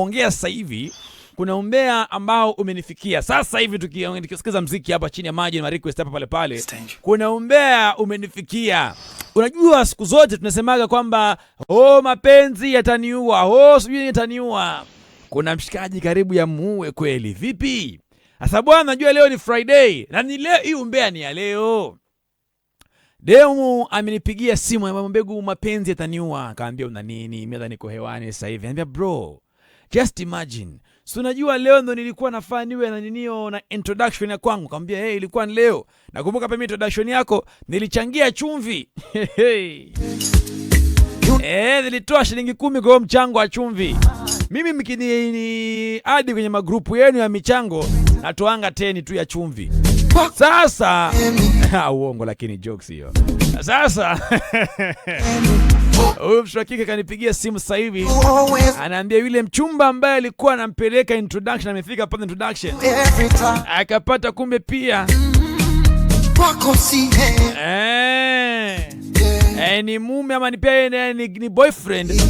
Ongea sasa hivi kuna umbea ambao umenifikia sasa hivi, tukisikiza mziki hapa chini ya maji na request hapa pale pale, kuna umbea umenifikia. Unajua siku zote tunasemaga kwamba mapenzi yataniua, sijui yataniua. Kuna mshikaji karibu ya muue kweli. Vipi? Sasa bwana, najua leo ni Friday na ni leo, hii umbea ni ya leo. Demu amenipigia simu, amemwambia mapenzi yataniua. Akaambia una nini? Mimi niko hewani sasa hivi. Anambia bro, just imagine. So unajua leo ndo nilikuwa nafaa niwe na ninio na introduction ya kwangu. Kaambia ilikuwa ni leo. Nakumbuka pia introduction yako nilichangia chumvi. Nilitoa shilingi 10 kwa mchango wa chumvi. Mimi mkini hadi kwenye magrupu yenu ya michango natoanga 10 tu ya chumvi. Sasa uongo, lakini jokes hiyo. Sasa huyu mshakike kanipigia simu sasa hivi, anaambia yule mchumba ambaye alikuwa anampeleka introduction amefika pale introduction, akapata kumbe pia ni mume ama ni boyfriend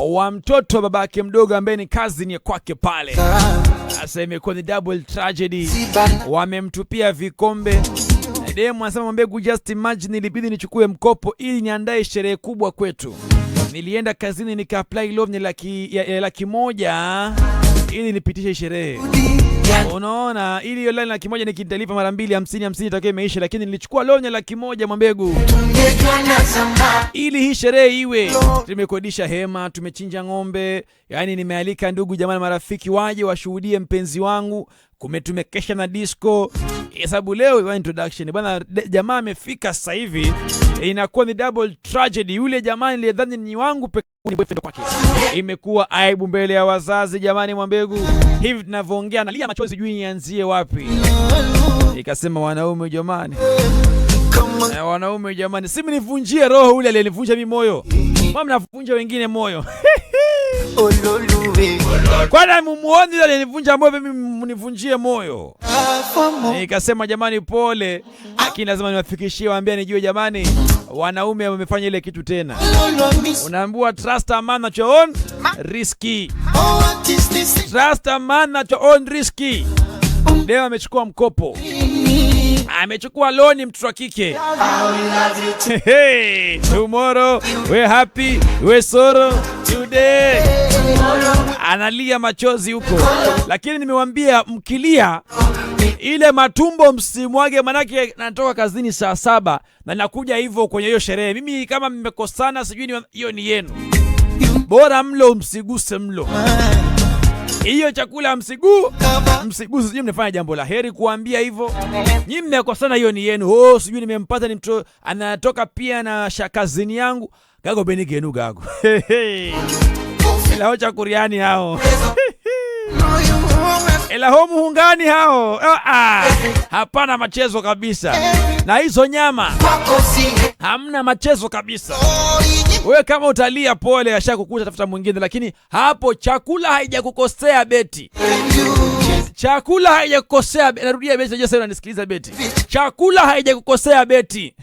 wa mtoto wa babake mdogo ambaye ni cousin ya kwake pale. Sasa imekuwa ni double tragedy, wamemtupia vikombe. Demu anasema mbegu, just imagine, ilibidi nichukue mkopo ili niandae sherehe kubwa kwetu. Nilienda kazini nika apply loan ya $100,000 ili nipitishe sherehe. Unaona, ili hiyo loan $100,000 nikitalipa mara 2 50 itakuwa imeisha, lakini nilichukua loan ya $100,000 mwambegu ili hii sherehe iwe. Tumekodisha hema, tumechinja ng'ombe, yani nimealika ndugu jamaa na marafiki waje washuhudie mpenzi wangu. Tumekesha na disco. Sababu leo wa introduction bwana, jamaa amefika sasa hivi, inakuwa ni double tragedy. Yule jamaa nilidhani ni wangu pekee boyfriend kwake, imekuwa aibu mbele ya wazazi. Jamani mwambegu, hivi tunavyoongea nalia machozi, juu nianzie wapi? Ikasema wanaume jamani, wanaume jamani, si mnivunjie roho ule aliyenivunja mimi moyo, mama mnavunja wengine moyo. Kwani mumuoni yule alinivunja moyo, mimi mnivunjie moyo? Nikasema jamani pole, lakini lazima niwafikishie, waambie nijue jamani, wanaume wamefanya ile kitu tena. Unaambiwa trust a man at your own risky. Trust a man at your own risky. Leo amechukua mkopo, amechukua loan mtoto wa kike. Tomorrow we happy, we sorrow today. Analia machozi huko, lakini nimewambia mkilia ile matumbo msimwage, manake natoka kazini saa 7 na nakuja hivyo kwenye hiyo sherehe. Mimi kama mmekosana sijui hiyo ni yenu, bora mlo msiguse mlo. Hiyo chakula msiguse, sijui mnafanya jambo la heri kuambia hivyo. Nyinyi mmekosana, hiyo ni yenu. Sijui nimempata ni mtu anatoka pia na shakazini yangu. Gago benike enu gago. Ela hocha kuriani hao. Ela homu hungani hao. Hapana machezo kabisa. Na hizo nyama hamna machezo kabisa. Wewe kama utalia pole, ashakukuta tafuta mwingine, lakini hapo chakula haijakukosea beti. Chakula haijakukosea. Narudia beti, najua sasa unanisikiliza beti. Chakula haijakukosea beti.